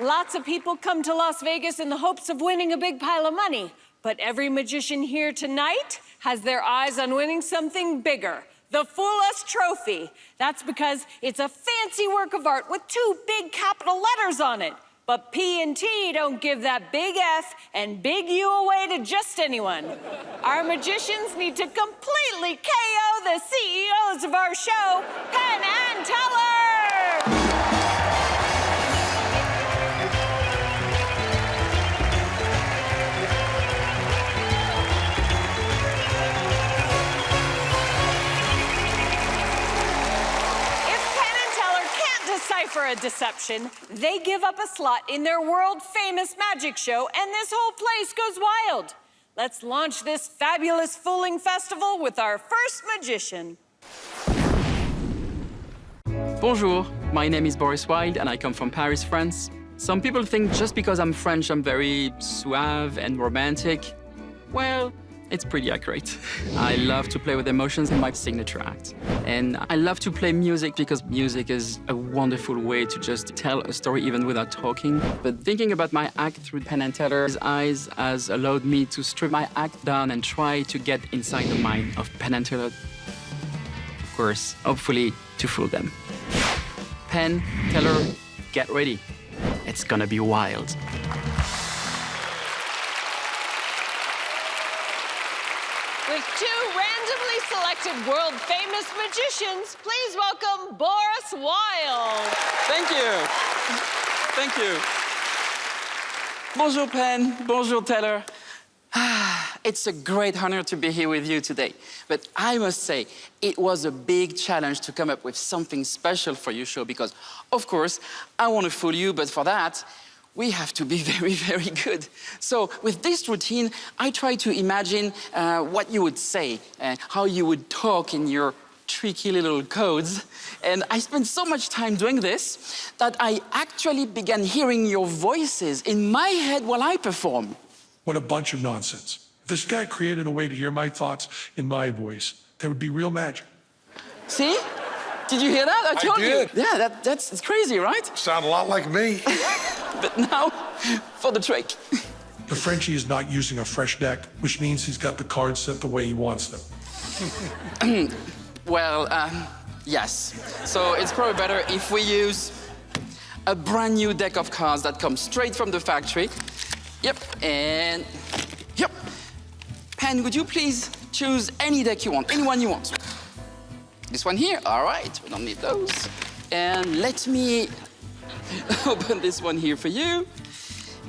Lots of people come to Las Vegas in the hopes of winning a big pile of money. But every magician here tonight has their eyes on winning something bigger. The Fool Us Trophy. That's because it's a fancy work of art with 2 big capital letters on it. But P and T don't give that big F and big U away to just anyone. Our magicians need to completely KO the CEOs of our show, Penn and Teller! Decipher a deception, they give up a slot in their world-famous magic show, and this whole place goes wild. Let's launch this fabulous fooling festival with our first magician. Bonjour, my name is Boris Wilde, and I come from Paris, France. Some people think just because I'm French, I'm very suave and romantic. Well, it's pretty accurate. I love to play with emotions in my signature act. And I love to play music because music is a wonderful way to just tell a story even without talking. But thinking about my act through Penn and Teller's eyes has allowed me to strip my act down and try to get inside the mind of Penn and Teller. Of course, hopefully to fool them. Penn, Teller, get ready. It's gonna be wild. With 2 randomly selected world-famous magicians, please welcome Boris Wilde. Thank you. Thank you. Bonjour, Penn. Bonjour, Teller. It's a great honor to be here with you today. But I must say, it was a big challenge to come up with something special for your show because, of course, I want to fool you, but for that, we have to be very, very good. So with this routine, I try to imagine what you would say, how you would talk in your tricky little codes. And I spent so much time doing this that I actually began hearing your voices in my head while I perform. What a bunch of nonsense. If this guy created a way to hear my thoughts in my voice, there would be real magic. See? Did you hear that? I told did. you. Yeah, that's crazy, right? Sound a lot like me. But now, for the trick. The Frenchie is not using a fresh deck, which means he's got the cards set the way he wants them. Well, yes. So it's probably better if we use a brand new deck of cards that comes straight from the factory. Yep, and yep. Penn, would you please choose any deck you want, any one you want. This one here, all right, we don't need those. And let me open this one here for you.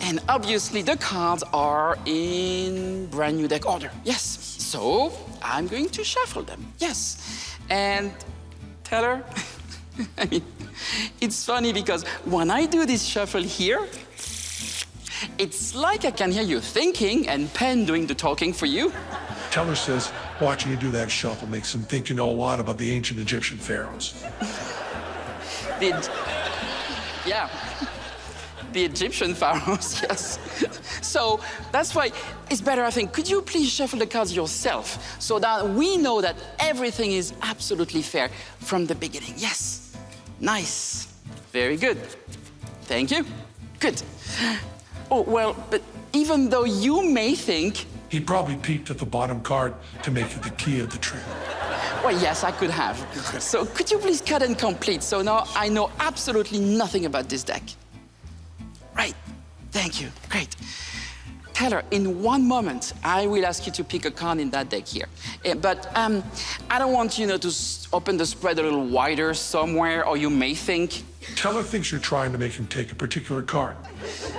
And obviously the cards are in brand new deck order. Yes, so I'm going to shuffle them, yes. And Teller, I mean, it's funny because when I do this shuffle here, it's like I can hear you thinking and Penn doing the talking for you. Teller says watching you do that shuffle makes him think you know a lot about the ancient Egyptian pharaohs. Yeah, the Egyptian pharaohs, yes. So that's why it's better, I think. Could you please shuffle the cards yourself so that we know that everything is absolutely fair from the beginning? Yes, nice, very good. Thank you, good. Oh, well, but even though you may think He probably peeked at the bottom card to make it the key of the trick. well, yes, I could have. So could you please cut and complete? So now I know absolutely nothing about this deck. Right, thank you, great. Teller, in one moment, I will ask you to pick a card in that deck here. But I don't want you to open the spread a little wider somewhere, or you may think. Teller thinks you're trying to make him take a particular card.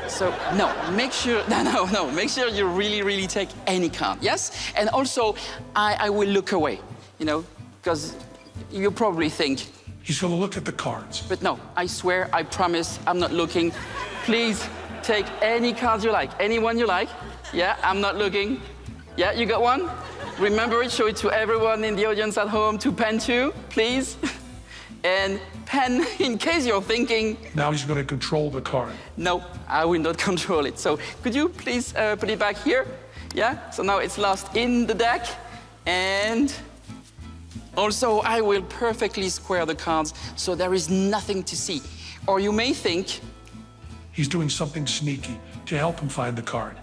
So, no, make sure, no, make sure you really take any card, yes? And also, I will look away, because you probably think. He's gonna look at the cards. But no, I swear, I promise, I'm not looking. Please take any cards you like, any one you like. Yeah, I'm not looking. Yeah, you got one? Remember it, show it to everyone in the audience at home, to Penn too, please. And Penn, in case you're thinking. Now he's gonna control the card. No, I will not control it. So could you please put it back here? Yeah, so now it's lost in the deck. And also I will perfectly square the cards so there is nothing to see. Or you may think. he's doing something sneaky to help him find the card.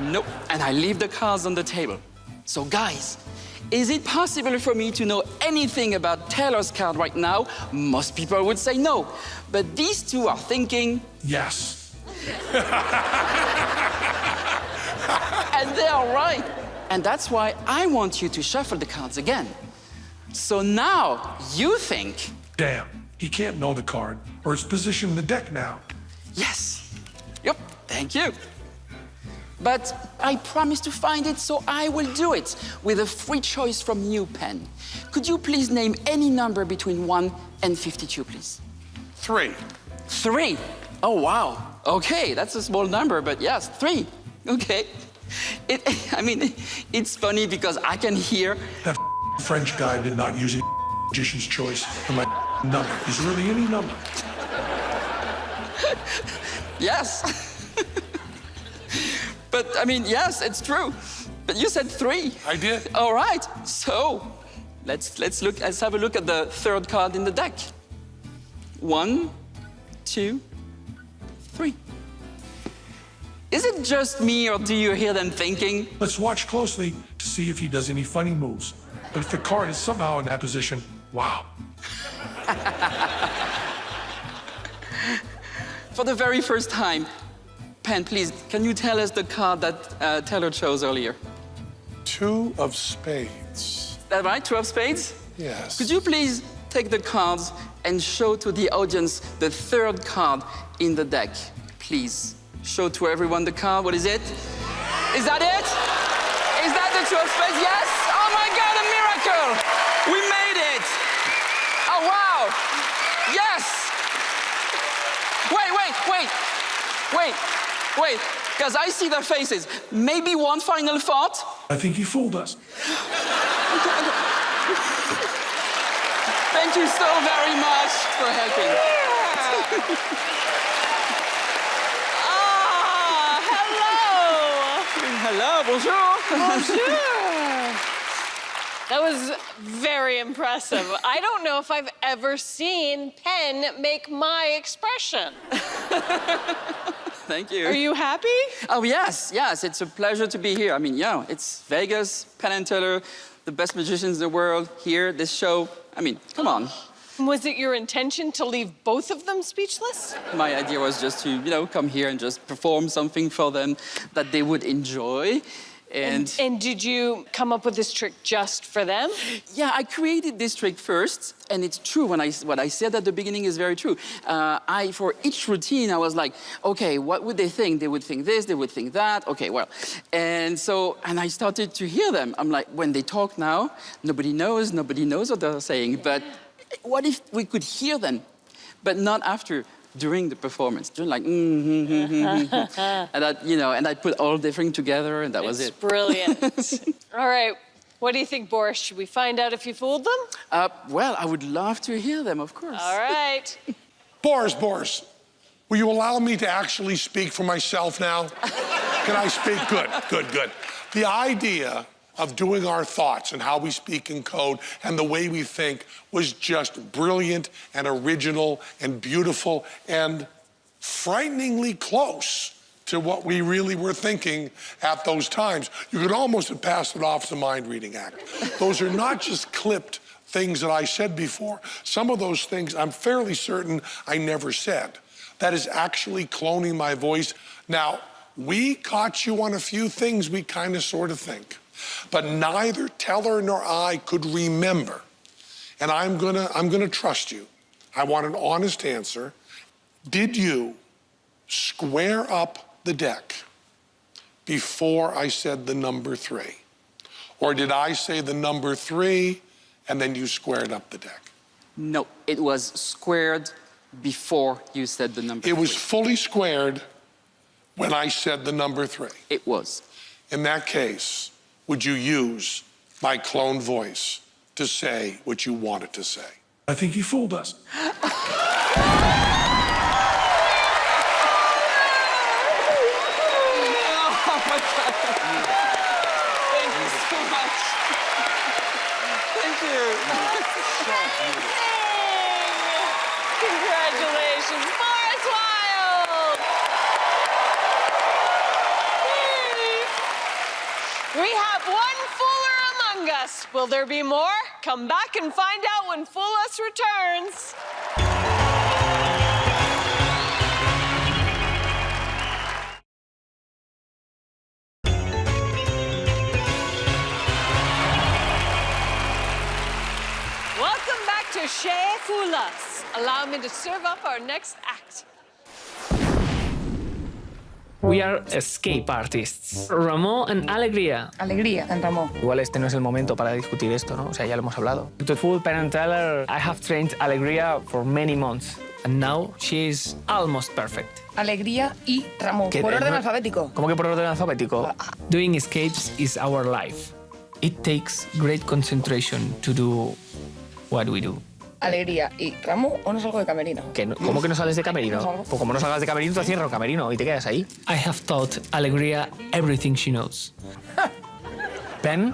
Nope. And I leave the cards on the table. So guys, is it possible for me to know anything about Teller's card right now? Most people would say no. But these two are thinking... Yes. And they are right. And that's why I want you to shuffle the cards again. So now you think... Damn, he can't know the card or its position in the deck now. Yes. Yep, thank you. But I promised to find it, so I will do it with a free choice from you, Penn. Could you please name any number between 1 and 52, please? 3. 3? Oh, wow. Okay, that's a small number, but yes, 3. Okay. It's funny because I can hear... That French guy did not use a magician's choice for my number. Is there really any number? Yes. But, yes, it's true. But you said 3. I did. All right. So, let's have a look at the third card in the deck. 1, 2, 3. Is it just me, or do you hear them thinking? Let's watch closely to see if he does any funny moves. But if the card is somehow in that position, wow. For the very first time, Penn, please, can you tell us the card that Teller chose earlier? 2 of spades. Is that right? 2 of spades? Yes. Could you please take the cards and show to the audience the third card in the deck? Please, show to everyone the card. What is it? Is that it? Is that the 2 of spades? Yes? Oh my God, a miracle! We made it! Oh, wow! Yes! Wait, because I see their faces. Maybe one final thought? I think he fooled us. Thank you so very much for helping. Hello. Hello, bonjour. Bonjour. That was very impressive. I don't know if I've ever seen Penn make my expression. Thank you. Are you happy? Oh, yes, it's a pleasure to be here. It's Vegas, Penn and Teller, the best magicians in the world, here, this show. Come on. Was it your intention to leave both of them speechless? My idea was just to, come here and just perform something for them that they would enjoy. And did you come up with this trick just for them? Yeah, I created this trick first, and it's true. What I said at the beginning is very true. For each routine, I was like, okay, what would they think? They would think this, they would think that. Okay, well. And I started to hear them. I'm like, when they talk now, nobody knows what they're saying. But what if we could hear them, but not after? During the performance, and I put all the things together, and that was it. It's brilliant. All right, what do you think, Boris? Should we find out if you fooled them? Well, I would love to hear them, of course. All right. Boris, will you allow me to actually speak for myself now? Can I speak? Good. The idea of doing our thoughts and how we speak in code and the way we think was just brilliant and original and beautiful and frighteningly close to what we really were thinking at those times. You could almost have passed it off as a mind-reading act. Those are not just clipped things that I said before. Some of those things I'm fairly certain I never said. That is actually cloning my voice. Now, we caught you on a few things we kind of sort of think. But neither Teller nor I could remember. And I'm gonna trust you. I want an honest answer. Did you square up the deck before I said the number 3? Or did I say the number 3 and then you squared up the deck? No, it was squared before you said the number 3. It was fully squared when I said the number 3. It was. In that case, would you use my cloned voice to say what you wanted to say? I think he fooled us. Oh, my God. Thank you so much. Thank you. Congratulations, Boris Wild! We have one fooler among us. Will there be more? Come back and find out when Fool Us returns. Welcome back to Chez Fool Us. Allow me to serve up our next act. We are escape artists. Ramón and Alegría. Alegría en Ramón. Igual este no es el momento para discutir esto, ¿no? O sea, ya lo hemos hablado. To fool Penn Teller, I have trained Alegría for many months. And now she is almost perfect. Alegría y Ramón. Por orden alfabético. ¿Cómo que por orden alfabético? Doing escapes is our life. It takes great concentration to do what we do. Alegría y Ramón, o no salgo de camerino. ¿Cómo que no sales de camerino? No salgo. Pues como no salgas de camerino, te cierras el camerino y te quedas ahí. I have taught Alegría everything she knows. Penn,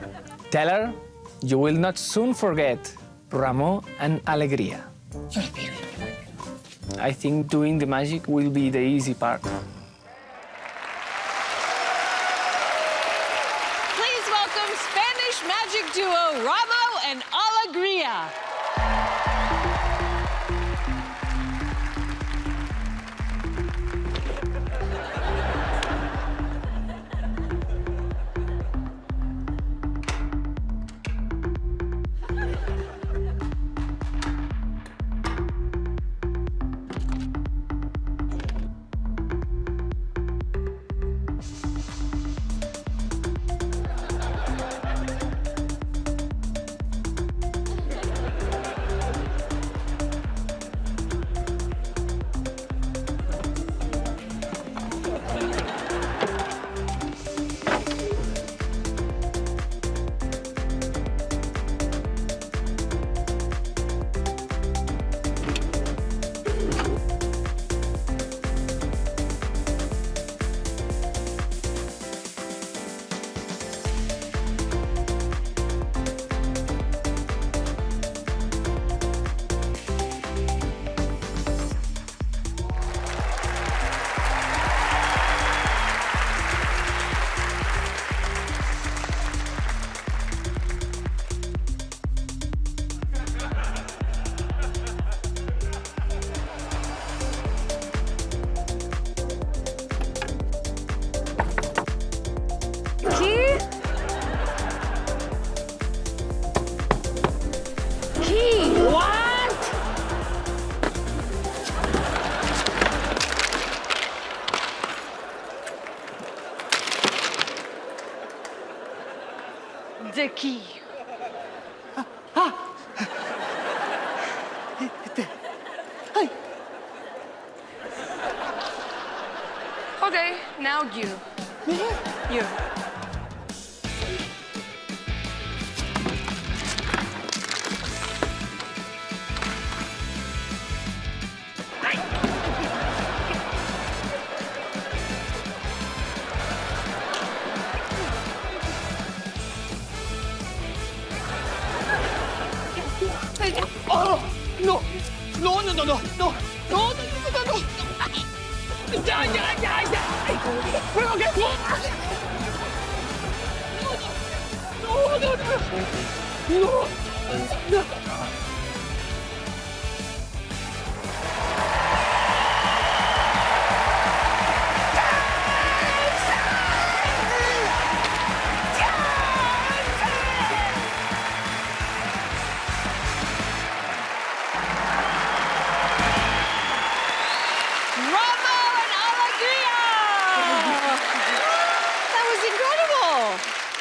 Teller, you will not soon forget Ramón and Alegría. I think doing the magic will be the easy part. Please welcome Spanish magic duo Ramo and Alegría. The key. Okay, now you. You. ¡Oh! ¡No! ¡No, no, no, no! ¡No! ¡No, no, no, no, no! ¡Ya, ya, ya, ya! ¡Pero qué! ¡No, no, no! ¡No! ¡No!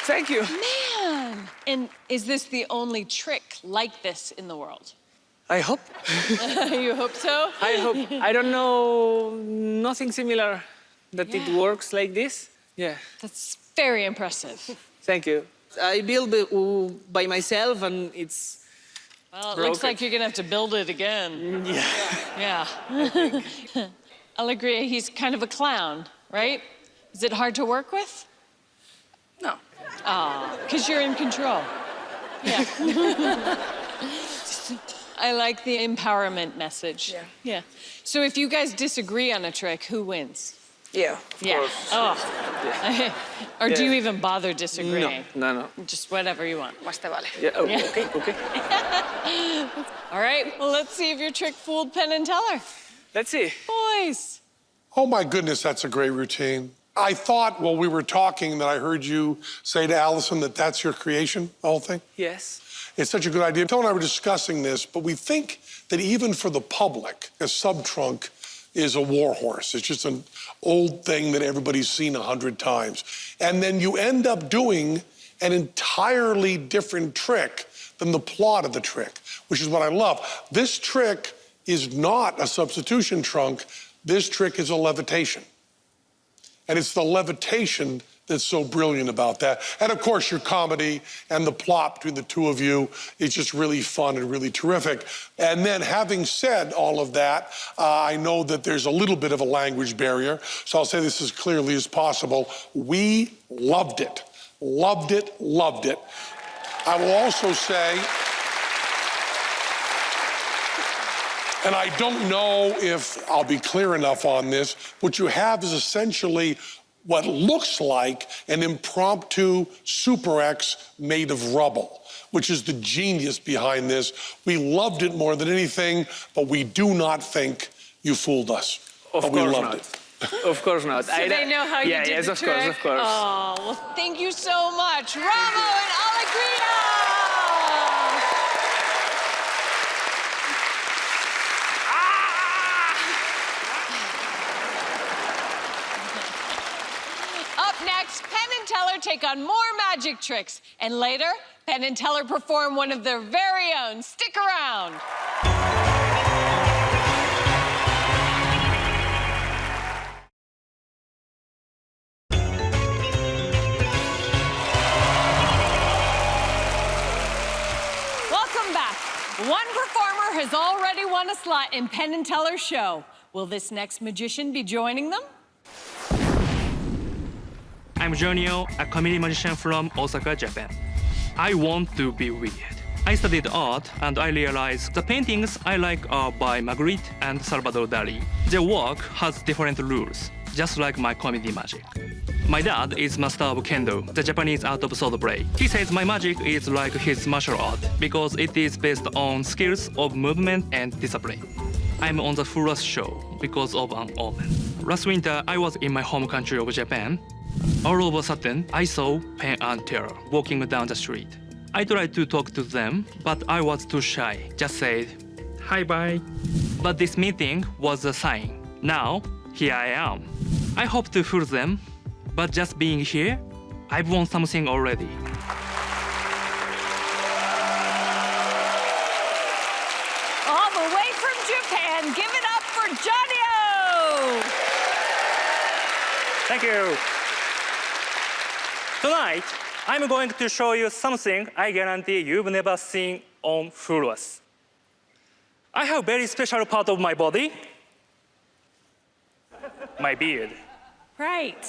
Thank you. Man! And is this the only trick like this in the world? I hope. You hope so? I hope. I don't know nothing similar that it works like this. Yeah. That's very impressive. Thank you. I built it by myself and it's Well, it broken. looks like you're gonna have to build it again. Yeah. Yeah. Alegría, he's kind of a clown, right? Is it hard to work with? No. Oh, because you're in control. Yeah. I like the empowerment message. Yeah. Yeah. So if you guys disagree on a trick, who wins? You. Yeah. Oh. Or do you even bother disagreeing? No. Just whatever you want. Más te vale. Yeah, okay. All right, well, let's see if your trick fooled Penn and Teller. Let's see. Boys. Oh my goodness, that's a great routine. I thought while we were talking that I heard you say to Allison that that's your creation, the whole thing. Yes. It's such a good idea. Tone and I were discussing this, but we think that even for the public, a sub-trunk is a war horse. It's just an old thing that everybody's seen 100 times. And then you end up doing an entirely different trick than the plot of the trick, which is what I love. This trick is not a substitution trunk. This trick is a levitation. And it's the levitation that's so brilliant about that. And of course, your comedy and the plot between the two of you is just really fun and really terrific. And then having said all of that, I know that there's a little bit of a language barrier, so I'll say this as clearly as possible. We loved it. Loved it, loved it. I will also say, and I don't know if I'll be clear enough on this, what you have is essentially what looks like an impromptu Super X made of rubble, which is the genius behind this. We loved it more than anything, but we do not think you fooled us. Of we course loved not. it. Of course not. So they know how you did yes, the of trick? course, of course. Oh, well, thank you so much. Ramo and Alegria! Up next, Penn and Teller take on more magic tricks. And later, Penn and Teller perform one of their very own. Stick around. Welcome back. One performer has already won a slot in Penn and Teller's show. Will this next magician be joining them? I'm Junio, a comedy magician from Osaka, Japan. I want to be weird. I studied art and I realized the paintings I like are by Magritte and Salvador Dali. Their work has different rules, just like my comedy magic. My dad is master of kendo, the Japanese art of sword play. He says my magic is like his martial art because it is based on skills of movement and discipline. I'm on the fullest show because of an omen. Last winter, I was in my home country of Japan. All of a sudden, I saw Penn and Teller walking down the street. I tried to talk to them, but I was too shy. Just said, hi, bye. But this meeting was a sign. Now, here I am. I hope to fool them, but just being here, I've won something already. All the way from Japan, give it up for Johnny-O! Thank you. Tonight, I'm going to show you something I guarantee you've never seen on Furious. I have a very special part of my body, my beard. Right.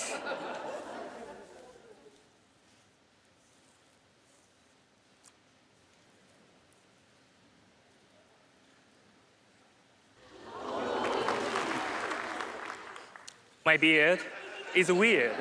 My beard is weird.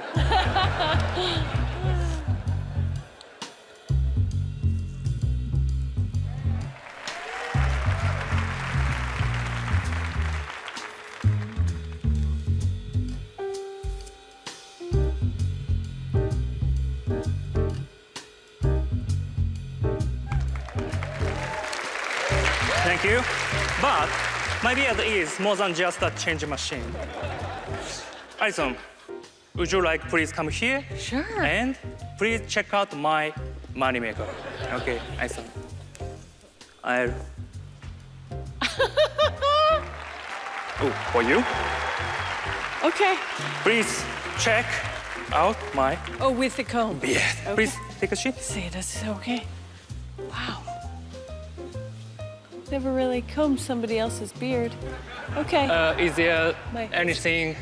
Thank you. But my beard is more than just a change machine. Alison, would you like please come here? Sure. And please check out my money maker. Okay, Alison. I'll. Oh, for you? Okay. Please check out my Oh, with the comb. beard. Okay. Please take a seat. Say this, okay? Wow. Never really combed somebody else's beard. Okay. Is there My- anything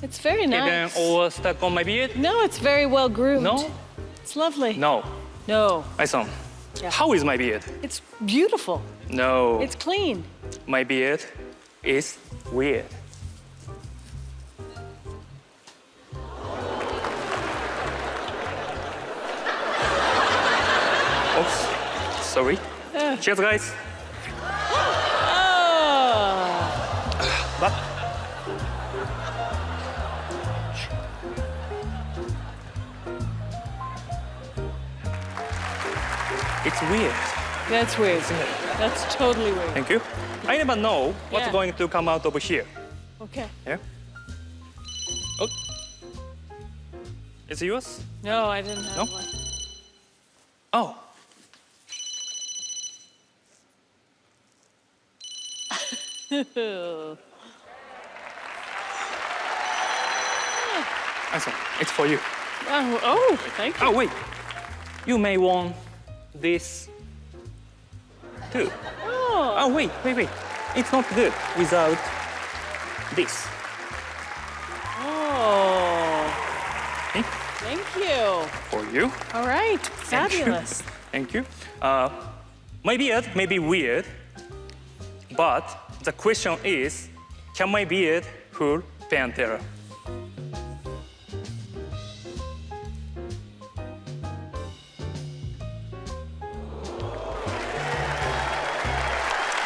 It's very hidden nice. or stuck on my beard? No, it's very well groomed. No? It's lovely. No. No. Alison, Yeah. how is my beard? It's beautiful. No. It's clean. My beard is weird. Sorry. Cheers, guys. But it's weird. That's weird. That's totally weird. Thank you. I never know what's Yeah. going to come out over here. Okay. Yeah. Oh. Is it yours? No, I didn't have No? one. Oh. I see. It's for you. Oh, thank you. Oh, wait. You may want this too. Oh, wait. It's not good without this. Oh, Okay? thank you. For you. All right, Thank you. fabulous. Thank you. My beard may be weird, but the question is, can my beard fool Penn Teller?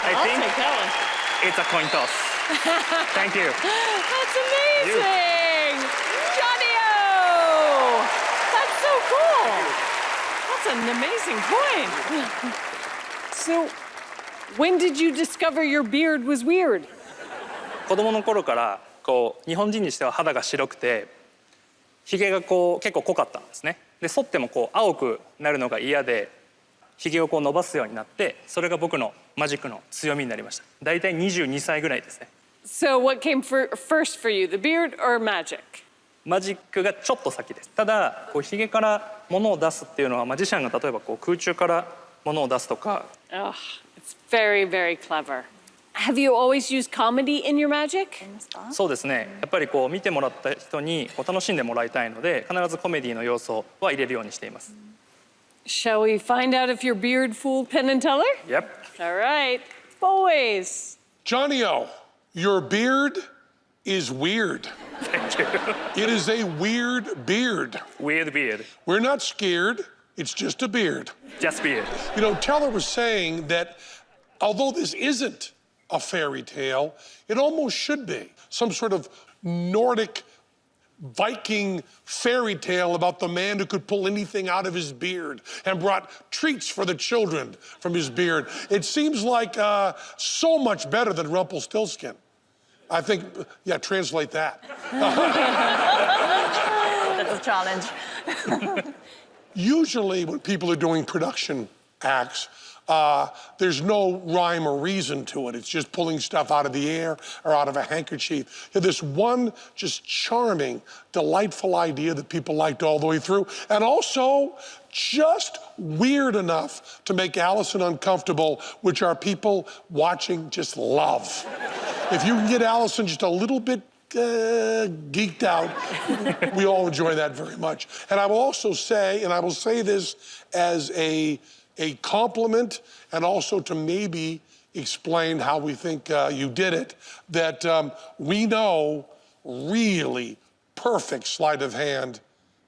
I I'll think take that one. it's a coin toss. Thank you. That's amazing! Johnny-O! That's so cool! That's an amazing coin. So, when did you discover your beard was weird? 子供の頃からこう日本人にしては肌が白くてひげがこう結構濃かったんですね。で剃ってもこう青くなるのが嫌でひげをこう伸ばすようになってそれが僕のマジックの強みになりました。だいたい22歳ぐらいですね。 So, what came first for you, the beard or magic? マジックがちょっと先です。ただこうひげから物を出すっていうのはマジシャンが例えばこう空中から物を出すとか Oh, it's very, very clever. Have you always used comedy in your magic? そうですね。やっぱりこう見てもらった人にこう楽しんでもらいたいので必ずコメディの要素は入れるようにしています。 Shall we find out if your beard fooled Penn and Teller? Yep. All right, boys. Johnny-O, your beard is weird. Thank you. It is a weird beard. Weird beard. We're not scared. It's just a beard. Just beard. You know, Teller was saying that although this isn't a fairy tale, it almost should be. Some sort of Nordic Viking fairy tale about the man who could pull anything out of his beard and brought treats for the children from his beard. It seems like so much better than Rumpelstiltskin. I think, yeah, translate that. That's a challenge. Usually when people are doing production acts, there's no rhyme or reason to it. It's just pulling stuff out of the air or out of a handkerchief. You have this one just charming, delightful idea that people liked all the way through, and also just weird enough to make Allison uncomfortable, which our people watching just love. If you can get Allison just a little bit geeked out, we all enjoy that very much. And I will also say, and I will say this as a compliment and also to maybe explain how we think you did it, that we know really perfect sleight of hand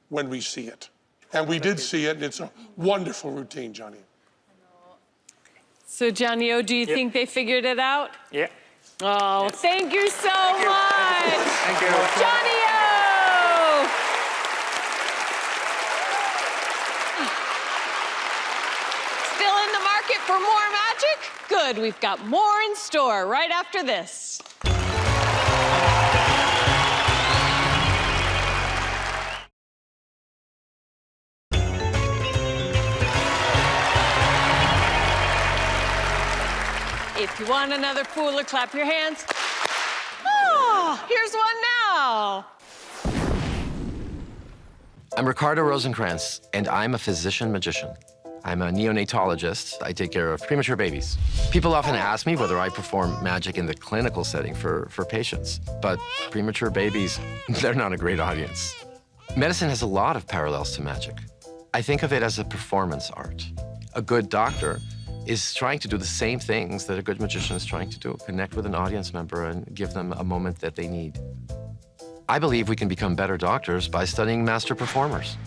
when we see it. And we did see it, and it's a wonderful routine, Johnny. So, Johnny-O, do you think they figured it out? Yeah. Oh, thank you so much. Thank you. Johnny-O! Still in the market for more magic? Good, we've got more in store right after this. If you want another Fooler, clap your hands. Oh, here's one now. I'm Ricardo Rosenkrantz, and I'm a physician-magician. I'm a neonatologist. I take care of premature babies. People often ask me whether I perform magic in the clinical setting for patients, but premature babies, they're not a great audience. Medicine has a lot of parallels to magic. I think of it as a performance art. A good doctor is trying to do the same things that a good magician is trying to do, connect with an audience member and give them a moment that they need. I believe we can become better doctors by studying master performers.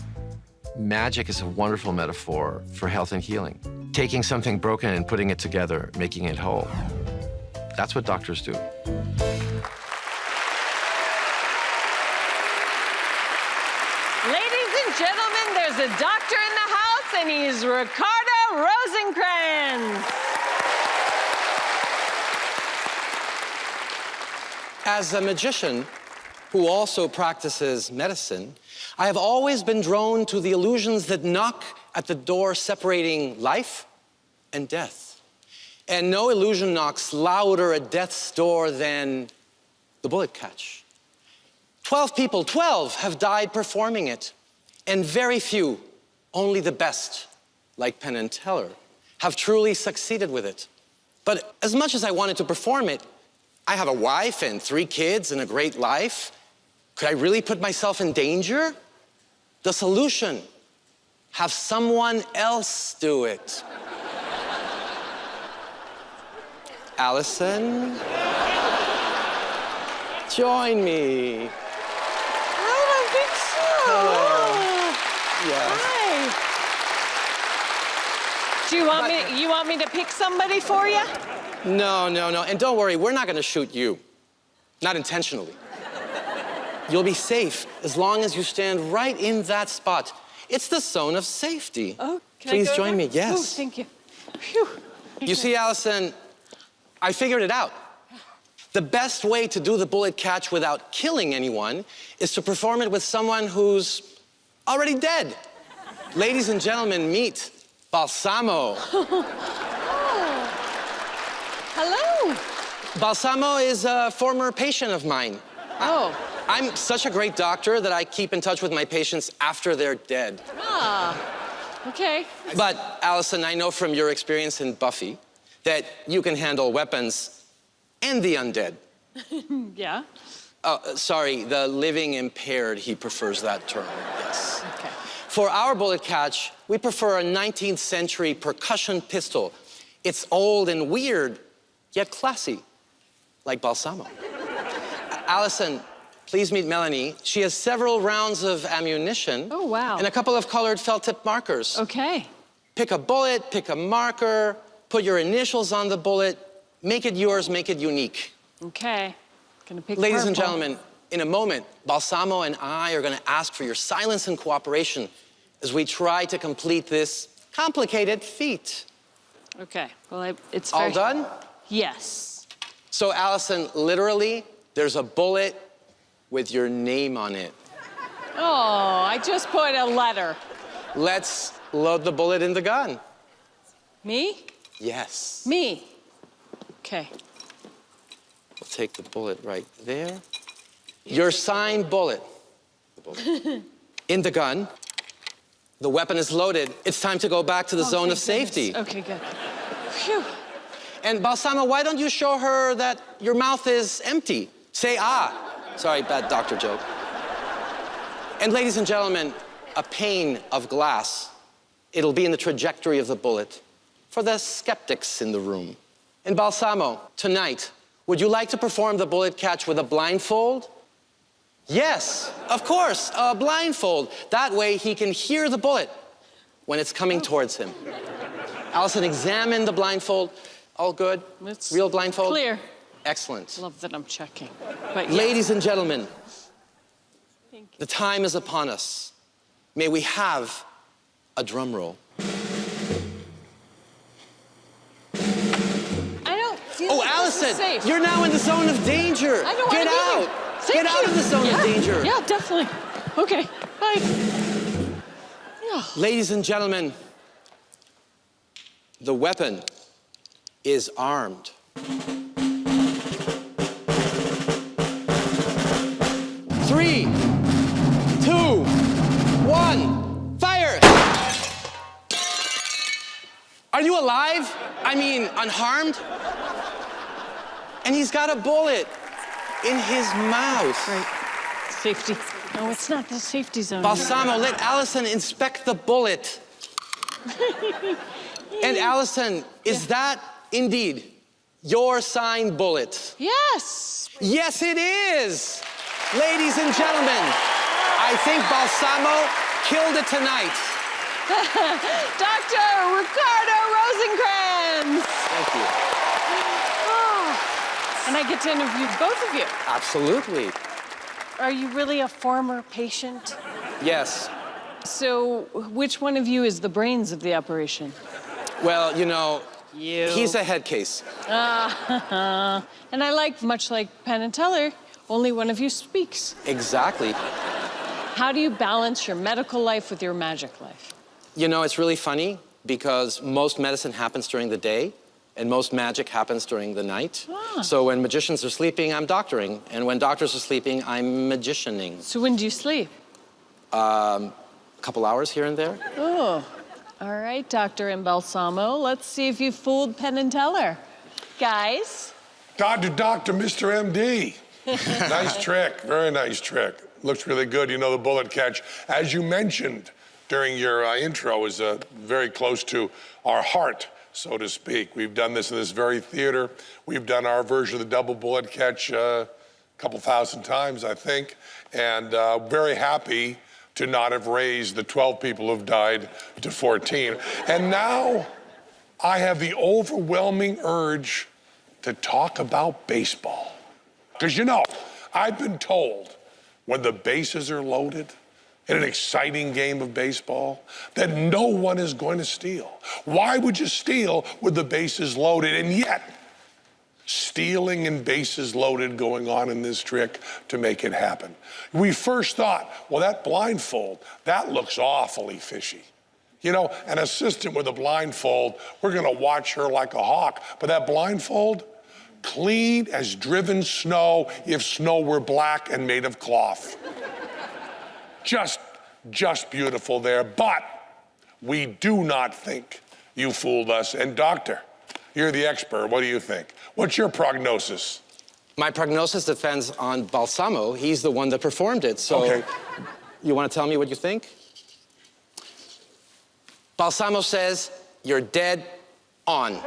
Magic is a wonderful metaphor for health and healing. taking something broken and putting it together, making it whole. That's what doctors do. Ladies and gentlemen, there's a doctor in the house, and he's Ricardo Rosenkrantz. As a magician who also practices medicine, I have always been drawn to the illusions that knock at the door separating life and death. And no illusion knocks louder at death's door than the bullet catch. 12 people, 12, have died performing it. And very few, only the best, like Penn and Teller, have truly succeeded with it. But as much as I wanted to perform it, I have a wife and 3 kids and a great life. Could I really put myself in danger? The solution, have someone else do it. Allison, join me. I don't think so. Yeah. Hi. Do you want me to pick somebody for you? No. And don't worry, we're not gonna shoot you. Not intentionally. You'll be safe as long as you stand right in that spot. It's the zone of safety. Oh, can Please I go join there? me, yes. Oh, thank you. Phew. You see, Allison, I figured it out. The best way to do the bullet catch without killing anyone is to perform it with someone who's already dead. Ladies and gentlemen, meet Balsamo. Hello. Balsamo is a former patient of mine. Oh. I'm such a great doctor that I keep in touch with my patients after they're dead. Ah. Okay. But, Allison, I know from your experience in Buffy that you can handle weapons and the undead. Yeah. Sorry, the living impaired, he prefers that term, yes. Okay. For our bullet catch, we prefer a 19th century percussion pistol. It's old and weird, yet classy, like Balsamo. Allison, please meet Melanie. She has several rounds of ammunition. Oh, wow. And a couple of colored felt tip markers. Okay. Pick a bullet, pick a marker, put your initials on the bullet, make it yours, make it unique. Okay. Gonna pick Ladies and purple. gentlemen, in a moment, Balsamo and I are gonna ask for your silence and cooperation as we try to complete this complicated feat. Okay. Well, it's All very... done? Yes. So, Allison, literally, there's a bullet with your name on it. Oh, I just put a letter. Let's load the bullet in the gun. Me? Yes. Me. Okay. We'll take the bullet right there. Your signed bullet. In the gun. The weapon is loaded. It's time to go back to the zone of thank safety. goodness. Okay, good. Phew. And Balsamo, why don't you show her that your mouth is empty? Say ah. Sorry, bad doctor joke. And ladies and gentlemen, a pane of glass. It'll be in the trajectory of the bullet for the skeptics in the room. And Balsamo, tonight, would you like to perform the bullet catch with a blindfold? Yes, of course, a blindfold. That way he can hear the bullet when it's coming towards him. Allison, examine the blindfold. All good? It's Real blindfold? clear. Excellent. Love that I'm checking. But yeah. Ladies and gentlemen, Thank you. the time is upon us. May we have a drum roll. I don't feel Oh, like this is Allison, safe. you're now in the zone of danger. I don't Get want to out. be here. Thank Get out you. of the zone of danger. Yeah, definitely. Okay, bye. Yeah. Ladies and gentlemen, the weapon is armed. 3, 2, 1, fire! Are you alive? I mean, unharmed? And he's got a bullet in his mouth. Right. Safety. No, it's not the safety zone. Balsamo, let Allison inspect the bullet. And Allison, is that indeed your signed bullet? Yes. Yes, it is. Ladies and gentlemen, I think Balsamo killed it tonight. Dr. Ricardo Rosenkrantz. Thank you. And I get to interview both of you. Absolutely. Are you really a former patient? Yes. So, which one of you is the brains of the operation? Well, you know, You. he's a head case. And I like, much like Penn and Teller, only one of you speaks. Exactly. How do you balance your medical life with your magic life? You know, it's really funny because most medicine happens during the day and most magic happens during the night. Ah. So when magicians are sleeping, I'm doctoring. And when doctors are sleeping, I'm magicianing. So when do you sleep? A couple hours here and there. Oh, all right, Dr. Embalsamo. Let's see if you fooled Penn and Teller. Guys? Dr. Mr. MD. Nice trick, very nice trick. Looks really good, you know, the bullet catch. As you mentioned during your intro, is very close to our heart, so to speak. We've done this in this very theater. We've done our version of the double bullet catch a couple thousand times, I think. And very happy to not have raised the 12 people who've died to 14. And now I have the overwhelming urge to talk about baseball. Because you know, I've been told when the bases are loaded in an exciting game of baseball that no one is going to steal. Why would you steal with the bases loaded? And yet, stealing and bases loaded going on in this trick to make it happen. We first thought, well, that blindfold, that looks awfully fishy. You know, an assistant with a blindfold, we're gonna watch her like a hawk, but that blindfold, clean as driven snow if snow were black and made of cloth. Just beautiful there, but we do not think you fooled us. And doctor, you're the expert, what do you think? What's your prognosis? My prognosis depends on Balsamo. He's the one that performed it, so Okay. You want to tell me what you think? Balsamo says, you're dead on.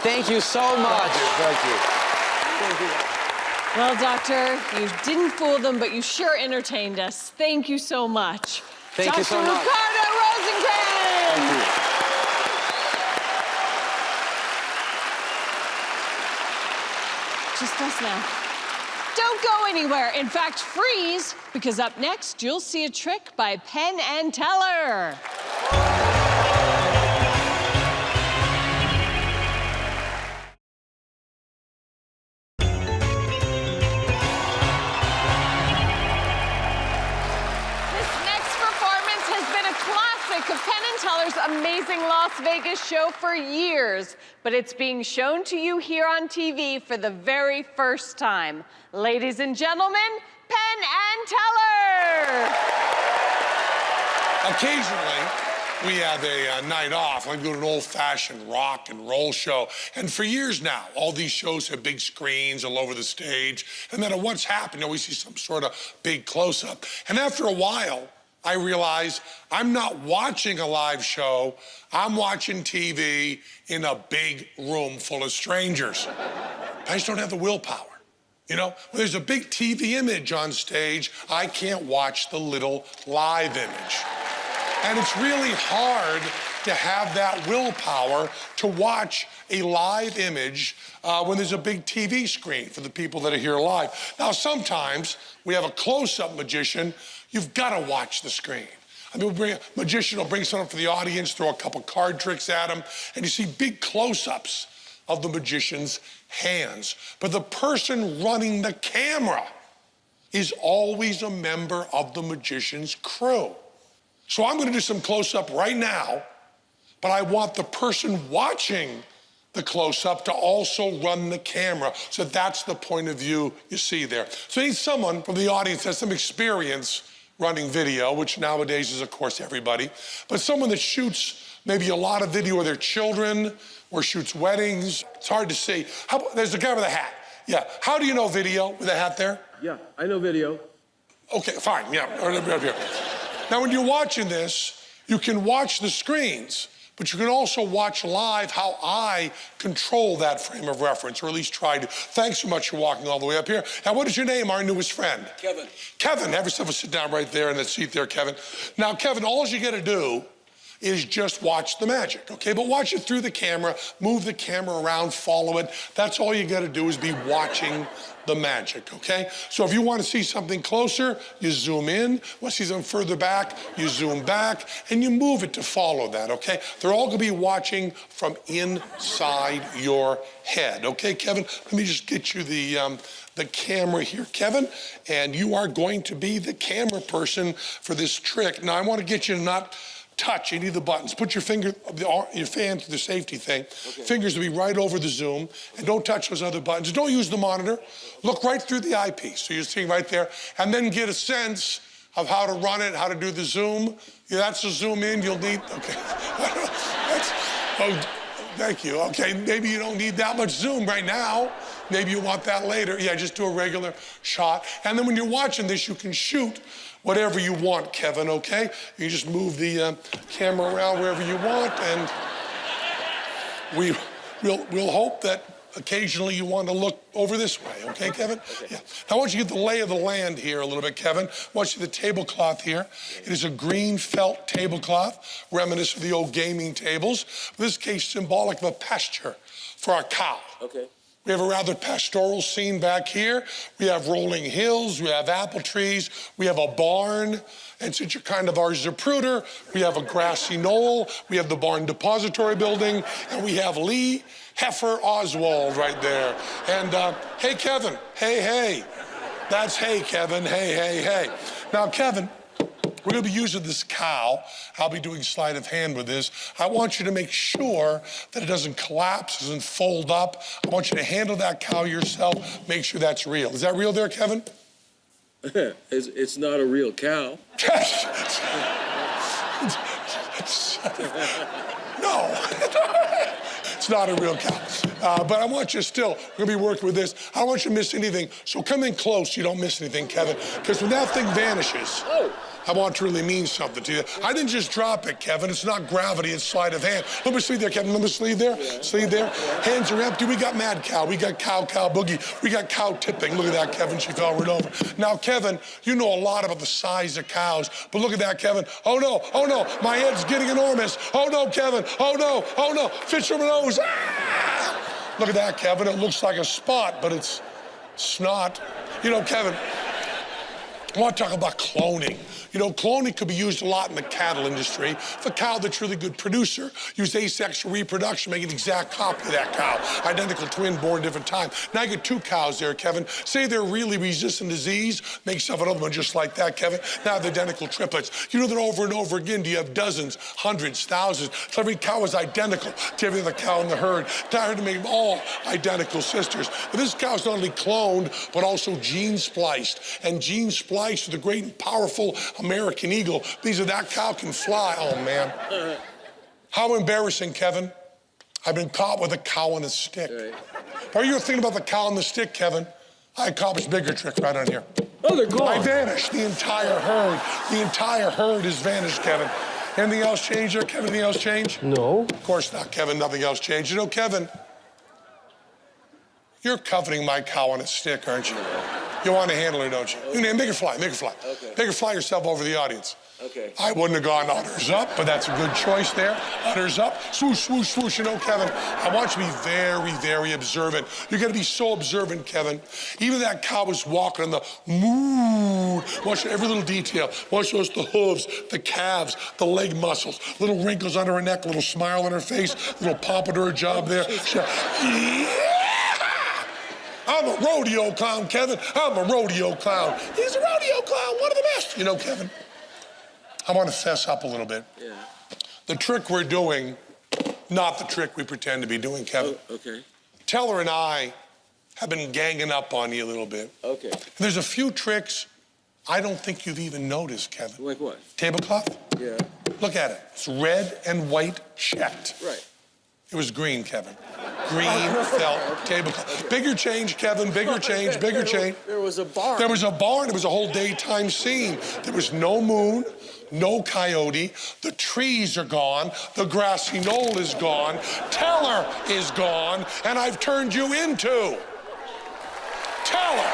Thank you so much. Thank you. Well, Doctor, you didn't fool them, but you sure entertained us. Thank you so much. Thank you so Dr. much. Ricardo Rosenkrantz! Thank you. Just us now. Don't go anywhere. In fact, freeze, because up next, you'll see a trick by Penn and Teller. Of Penn and Teller's amazing Las Vegas show for years, but it's being shown to you here on TV for the very first time. Ladies and gentlemen, Penn and Teller! Occasionally, we have a night off. I go to an old-fashioned rock and roll show. And for years now, all these shows have big screens all over the stage. And no matter what's happening, we see some sort of big close-up. And after a while, I realize I'm not watching a live show, I'm watching TV in a big room full of strangers. I just don't have the willpower. You know, when there's a big TV image on stage, I can't watch the little live image. And it's really hard to have that willpower to watch a live image when there's a big TV screen for the people that are here live. Now, sometimes we have a close-up magician. You've got to watch the screen. I mean, a magician will bring someone for the audience, throw a couple card tricks at them, and you see big close-ups of the magician's hands. But the person running the camera is always a member of the magician's crew. So I'm going to do some close-up right now, but I want the person watching the close-up to also run the camera. So that's the point of view you see there. So I need someone from the audience that has some experience running video, which nowadays is, of course, everybody, but someone that shoots maybe a lot of video of their children or shoots weddings. It's hard to see. There's the guy with a hat. Yeah. How do you know video with a hat there? Yeah, I know video. Okay, fine. Yeah. Right here. Now, when you're watching this, you can watch the screens, But you can also watch live how I control that frame of reference, or at least try to. Thanks so much for walking all the way up here. Now, what is your name, our newest friend? Kevin. Kevin, have yourself a sit down right there in that seat there, Kevin. Now, Kevin, all you gotta do is just watch the magic, okay? But watch it through the camera, move the camera around, follow it. That's all you gotta do is be watching the magic, okay? So if you want to see something closer, you zoom in. Want to see something further back, you zoom back, and you move it to follow that, okay? They're all gonna be watching from inside your head, okay, Kevin? Let me just get you the camera here, Kevin, and you are going to be the camera person for this trick. Now, I want to get you to not touch any of the buttons. Put your finger, your fan through the safety thing. Okay. Fingers to be right over the zoom, and don't touch those other buttons. Don't use the monitor. Look right through the eyepiece, so you're seeing right there, and then get a sense of how to run it, how to do the zoom. Yeah, that's the zoom in you'll need. Okay. Thank you. Okay, maybe you don't need that much zoom right now. Maybe you want that later. Yeah, just do a regular shot. And then when you're watching this, you can shoot whatever you want, Kevin, okay? You just move the camera around wherever you want, and we'll hope that occasionally you want to look over this way, okay, Kevin? Okay. Yeah. Now, I want you to get the lay of the land here a little bit, Kevin. I want you to the tablecloth here. It is a green felt tablecloth, reminiscent of the old gaming tables. In this case, symbolic of a pasture for our cow. Okay. We have a rather pastoral scene back here. We have rolling hills, we have apple trees, we have a barn. And since you're kind of our Zapruder, we have a grassy knoll, we have the barn depository building, and we have Lee Heifer Oswald right there. And hey, Kevin, hey. That's hey, Kevin, hey. Now, Kevin, we're gonna be using this cow. I'll be doing sleight of hand with this. I want you to make sure that it doesn't collapse, doesn't fold up. I want you to handle that cow yourself, make sure that's real. Is that real there, Kevin? It's not a real cow. No. It's not a real cow. But I want you still, we're gonna be working with this. I don't want you to miss anything. So come in close so you don't miss anything, Kevin. Because when that thing vanishes, I want it to really mean something to you. I didn't just drop it, Kevin. It's not gravity, it's sleight of hand. Let me sleeve there, Kevin. Let me sleeve there. Sleeve there. Hands are empty. We got mad cow. We got cow boogie. We got cow tipping. Look at that, Kevin. She fell right over. Now, Kevin, you know a lot about the size of cows, but look at that, Kevin. Oh no. My head's getting enormous. Oh no, Kevin. Oh no. Fish from my nose. Ah! Look at that, Kevin. It looks like a spot, but it's snot. You know, Kevin, I want to talk about cloning. You know, cloning could be used a lot in the cattle industry. If a cow that's a really good producer used asexual reproduction, make an exact copy of that cow. Identical twin born different time. Now you get two cows there, Kevin. Say they're really resistant to disease, make yourself another one just like that, Kevin. Now the identical triplets. You know that over and over again, do you have dozens, hundreds, thousands? So every cow is identical to every other cow in the herd. Tired to make them all identical sisters. But this cow's not only cloned, but also gene spliced. And gene spliced with the great and powerful American eagle. These are that cow can fly. Oh, man. How embarrassing, Kevin. I've been caught with a cow on a stick. Right. While you were thinking about the cow on the stick, Kevin, I accomplished a bigger trick right on here. Oh, they're gone. I vanished. The entire herd. The entire herd has vanished, Kevin. Anything else change there, Kevin? Anything else change? No. Of course not, Kevin. Nothing else changed. You know, Kevin, you're coveting my cow on a stick, aren't you? You want to handle her, don't you? Okay. Make her fly. Okay. Make her fly yourself over the audience. Okay. I wouldn't have gone udders up, but that's a good choice there. Udders up, swoosh, swoosh, swoosh. You know, Kevin, I want you to be very, very observant. You got to be so observant, Kevin. Even that cow was walking on the moo. Watch every little detail. Watch those, the hooves, the calves, the leg muscles, little wrinkles under her neck, little smile on her face, little pop into her job there. Yeah. I'm a rodeo clown, Kevin. I'm a rodeo clown. He's a rodeo clown, one of the best. You know, Kevin, I want to fess up a little bit. Yeah. The trick we're doing, not the trick we pretend to be doing, Kevin. Oh, okay. Teller and I have been ganging up on you a little bit. Okay. And there's a few tricks I don't think you've even noticed, Kevin. Like what? Tablecloth? Yeah. Look at it. It's red and white checked. Right. It was green, Kevin. Green felt tablecloth. Bigger change, Kevin, bigger change, bigger change. There was a barn. There was a barn. It was a whole daytime scene. There was no moon, no coyote, the trees are gone, the grassy knoll is gone, Teller is gone, and I've turned you into Teller.